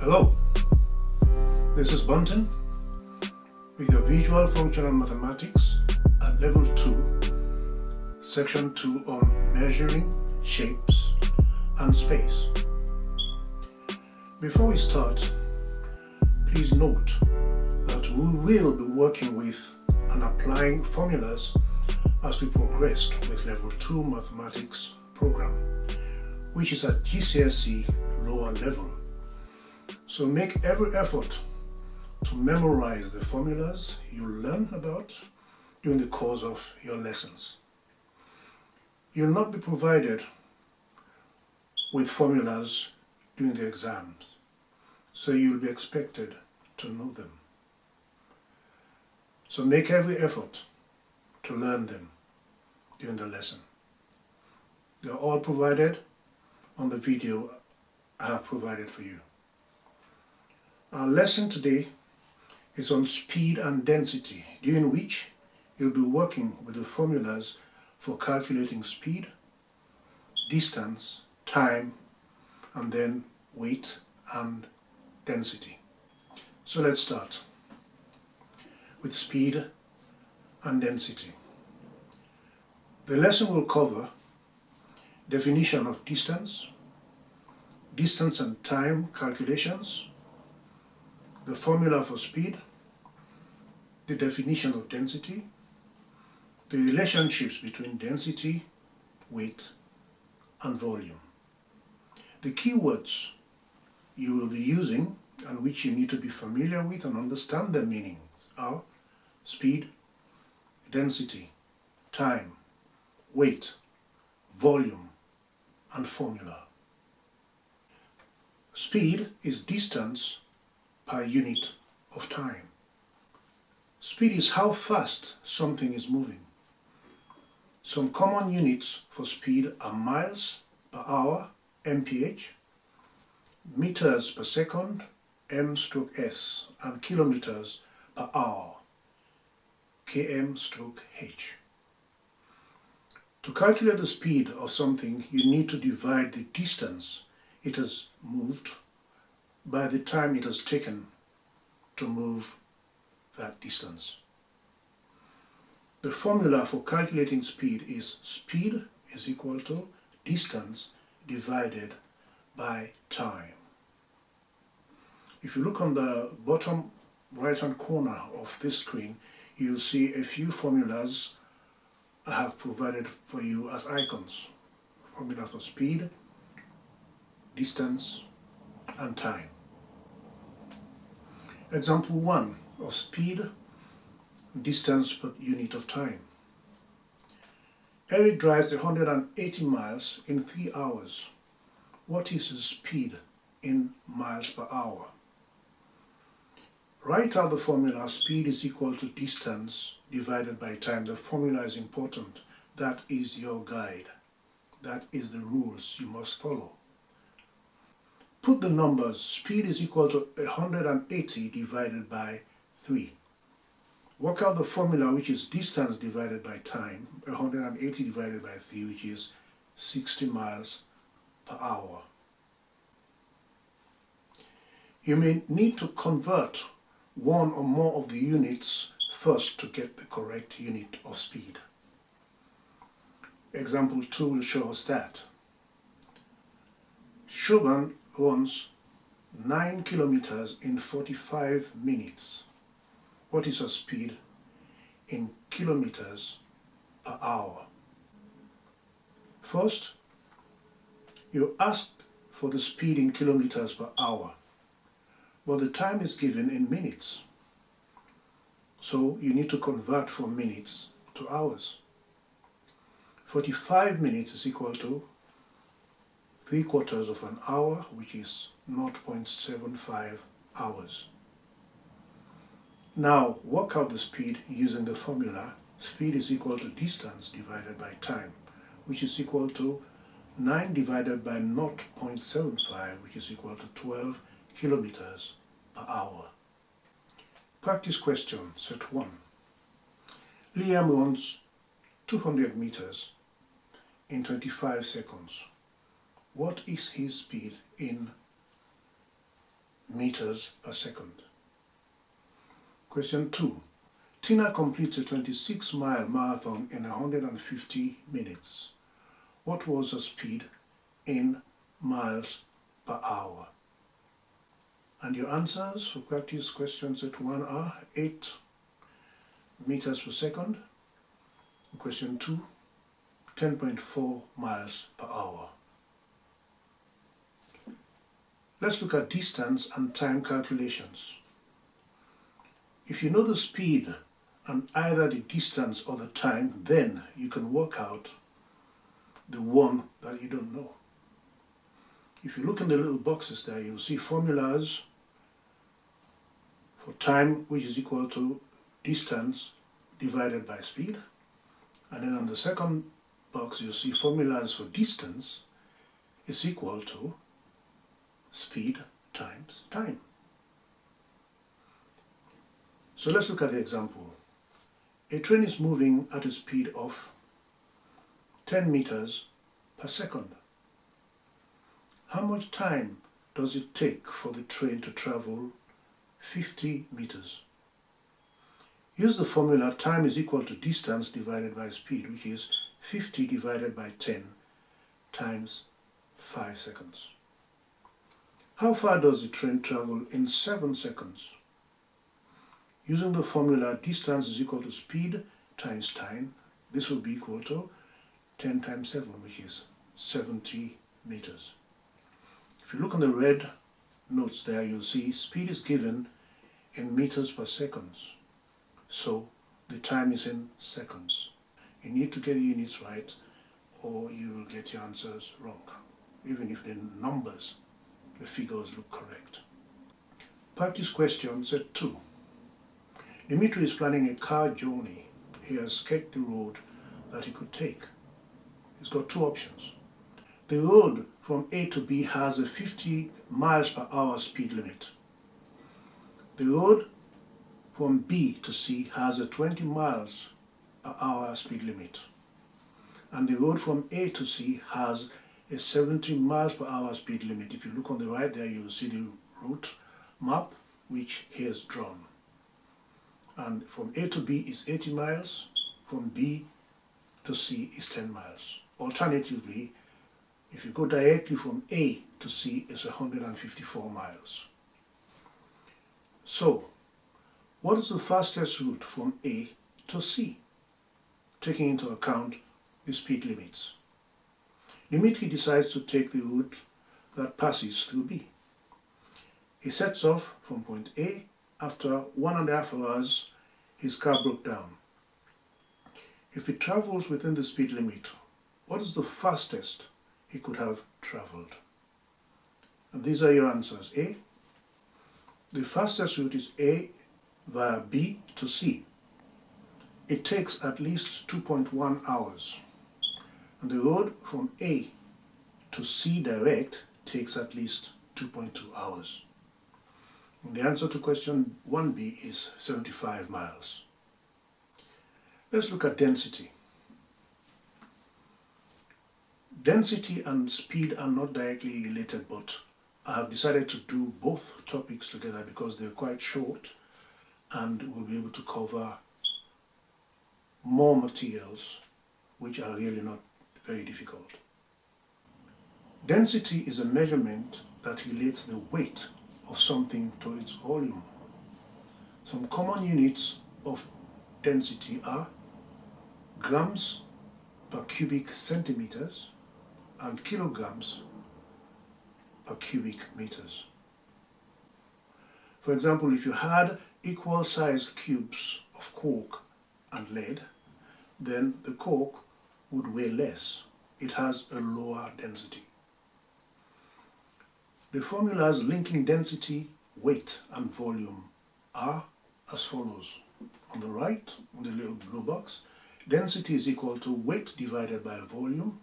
Hello, this is Bunton with your Visual Functional Mathematics at Level 2, Section 2 on Measuring Shapes and Space. Before we start, please note that we will be working with and applying formulas as we progressed with Level 2 Mathematics program, which is at GCSE lower level. So make every effort to memorize the formulas you learn about during the course of your lessons. You'll not be provided with formulas during the exams, so you'll be expected to know them. So make every effort to learn them during the lesson. They're all provided on the video I have provided for you. Our lesson today is on speed and density, during which you'll be working with the formulas for calculating speed, distance, time, and then weight and density. So let's start with speed and density. The lesson will cover definition of distance and time calculations, the formula for speed, the definition of density, the relationships between density, weight, and volume. The keywords you will be using and which you need to be familiar with and understand their meanings are speed, density, time, weight, volume, and formula. Speed is distance per unit of time. Speed is how fast something is moving. Some common units for speed are miles per hour, mph, meters per second, m/s, and kilometers per hour, km/h. To calculate the speed of something, you need to divide the distance it has moved by the time it has taken to move that distance. The formula for calculating speed is speed is equal to distance divided by time. If you look on the bottom right hand corner of this screen, you'll see a few formulas I have provided for you as icons. Formula for speed, distance, and time. Example 1 of speed, distance per unit of time. Eric drives 180 miles in 3 hours. What is his speed in miles per hour? Write out the formula speed is equal to distance divided by time. The formula is important. That is your guide. That is the rules you must follow. Put the numbers. Speed is equal to 180 divided by 3. Work out the formula, which is distance divided by time. 180 divided by 3, which is 60 miles per hour. You may need to convert one or more of the units first to get the correct unit of speed. Example 2 will show us that. Shoban runs 9 kilometers in 45 minutes. What is her speed in kilometers per hour? First, you asked for the speed in kilometers per hour, but the time is given in minutes. So you need to convert from minutes to hours. 45 minutes is equal to 3/4 of an hour, which is 0.75 hours. Now work out the speed using the formula speed is equal to distance divided by time, which is equal to 9 divided by 0.75, which is equal to 12 kilometers per hour. Practice question set 1. Liam runs 200 meters in 25 seconds. What is his speed in meters per second. Question 2. Tina completes a 26-mile marathon in 150 minutes. What was her speed in miles per hour? And your answers for practice question set 1 are 8 meters per second. Question 2, 10.4 miles per hour. Let's look at distance and time calculations. If you know the speed and either the distance or the time, then you can work out the one that you don't know. If you look in the little boxes there, you'll see formulas for time, which is equal to distance divided by speed. And then on the second box, you'll see formulas for distance is equal to speed times time. So let's look at the example. A train is moving at a speed of 10 meters per second. How much time does it take for the train to travel 50 meters? Use the formula time is equal to distance divided by speed, which is 50 divided by 10 times 5 seconds. How far does the train travel in 7 seconds? Using the formula distance is equal to speed times time, this will be equal to 10 times 7, which is 70 meters. If you look on the red notes there, you'll see speed is given in meters per second. So the time is in seconds. You need to get the units right or you will get your answers wrong, even if the numbers, the figures look correct. Practice question set 2. Dimitri is planning a car journey. He has sketched the road that he could take. He's got 2 options. The road from A to B has a 50 miles per hour speed limit. The road from B to C has a 20 miles per hour speed limit. And the road from A to C has a 70 miles per hour speed limit. If you look on the right there, you will see the route map which he has drawn. And from A to B is 80 miles, from B to C is 10 miles. Alternatively, if you go directly from A to C, it's 154 miles. So, what is the fastest route from A to C, taking into account the speed limits? Dimitri decides to take the route that passes through B. He sets off from point A. After 1.5 hours, his car broke down. If he travels within the speed limit, what is the fastest he could have traveled? And these are your answers. A, the fastest route is A via B to C. It takes at least 2.1 hours. And the road from A to C direct takes at least 2.2 hours. And the answer to question 1B is 75 miles. Let's look at density. Density and speed are not directly related, but I have decided to do both topics together because they're quite short and we'll be able to cover more materials which are really not very difficult. Density is a measurement that relates the weight of something to its volume. Some common units of density are grams per cubic centimeters and kilograms per cubic meters. For example, if you had equal sized cubes of coke and lead, then the coke would weigh less. It has a lower density. The formulas linking density, weight and volume are as follows. On the right, in the little blue box, density is equal to weight divided by volume.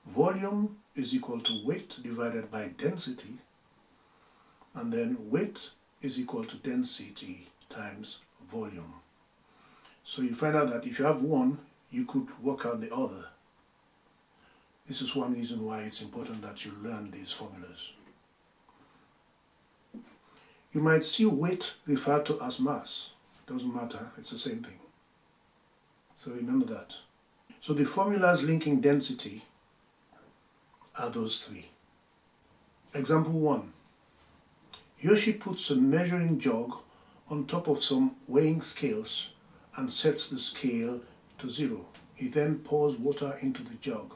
Volume is equal to weight divided by density. And then weight is equal to density times volume. So you find out that if you have one, you could work out the other. This is one reason why it's important that you learn these formulas. You might see weight referred to as mass. Doesn't matter, it's the same thing. So remember that. So the formulas linking density are those three. Example 1. Yoshi puts a measuring jug on top of some weighing scales and sets the scale to 0. He then pours water into the jug.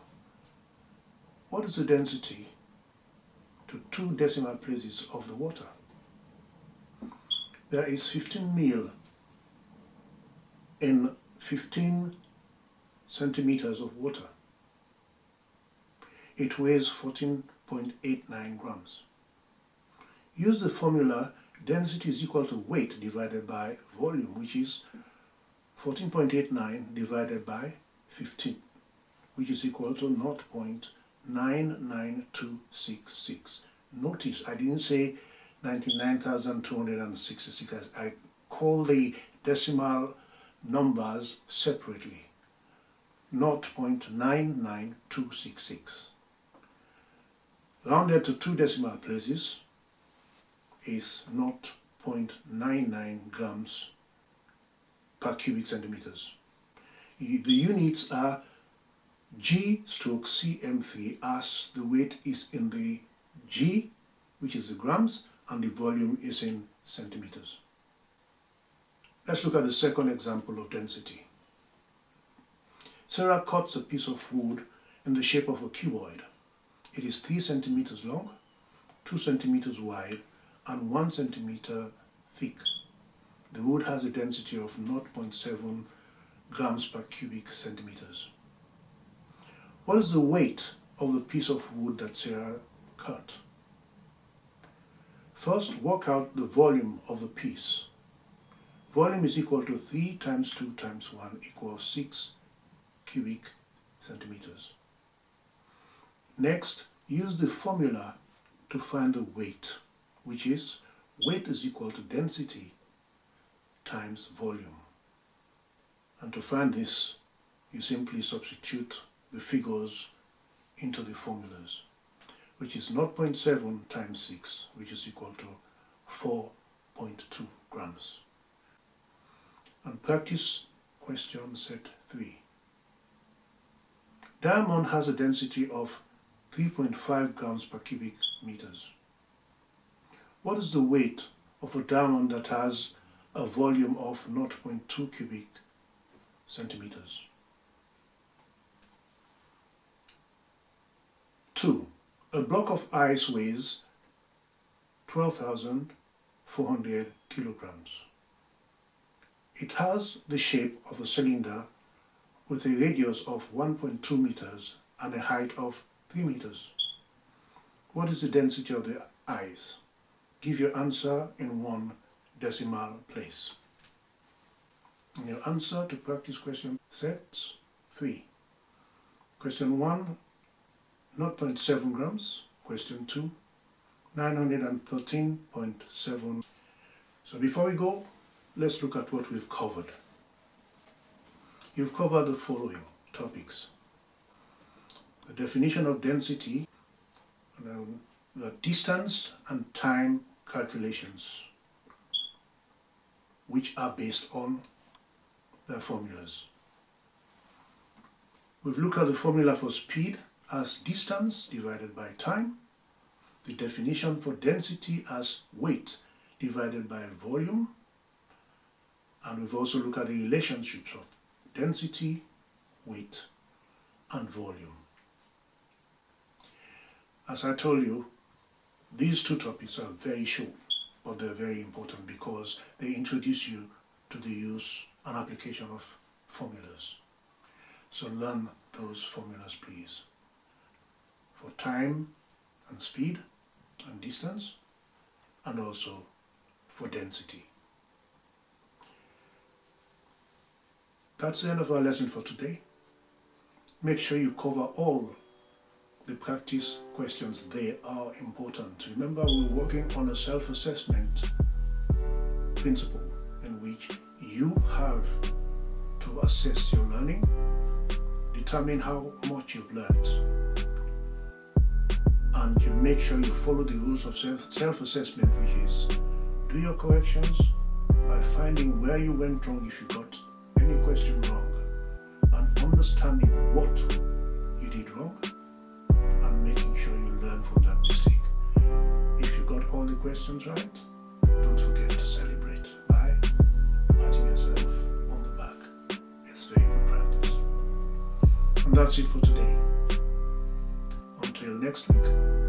What is the density to 2 decimal places of the water? There is 15 ml in 15 centimeters of water. It weighs 14.89 grams. Use the formula density is equal to weight divided by volume, which is 14.89 divided by 15, which is equal to 0.99266. Notice I didn't say 99,266. I call the decimal numbers separately. 0.99266. Rounded to 2 decimal places is 0.99 grams per cubic centimeters. The units are G/cm3 as the weight is in the G, which is the grams, and the volume is in centimeters. Let's look at the second example of density. Sarah cuts a piece of wood in the shape of a cuboid. It is 3 centimeters long, 2 centimeters wide, and 1 centimeter thick. The wood has a density of 0.7 grams per cubic centimeters. What is the weight of the piece of wood that Sarah cut? First, work out the volume of the piece. Volume is equal to 3 times 2 times 1 equals 6 cubic centimeters. Next, use the formula to find the weight, which is weight is equal to density times volume. And to find this, you simply substitute the figures into the formulas, which is 0.7 times 6, which is equal to 4.2 grams. And practice question set 3. Diamond has a density of 3.5 grams per cubic meters. What is the weight of a diamond that has a volume of 0.2 cubic centimeters? 2. A block of ice weighs 12,400 kilograms. It has the shape of a cylinder with a radius of 1.2 meters and a height of 3 meters. What is the density of the ice? Give your answer in 1 decimal place. And your answer to practice question set 3. Question 1, 0.7 grams. Question 2, 913.7. So before we go, let's look at what we've covered. You've covered the following topics: the definition of density, the distance and time calculations, which are based on their formulas. We've looked at the formula for speed as distance divided by time, the definition for density as weight divided by volume, and we've also looked at the relationships of density, weight, and volume. As I told you, these 2 topics are very short, but they're very important because they introduce you to the use and application of formulas. So learn those formulas, please, for time and speed and distance, and also for density. That's the end of our lesson for today. Make sure you cover all the practice questions. They are important. Remember, we're working on a self-assessment principle in which you have to assess your learning, determine how much you've learned, and you make sure you follow the rules of self-assessment, which is do your corrections by finding where you went wrong if you got any question wrong, and understanding what you did wrong and making sure you learn from that mistake. If you got all the questions right, don't forget to celebrate by patting yourself on the back. It's very good practice. And that's it for today. Until next week.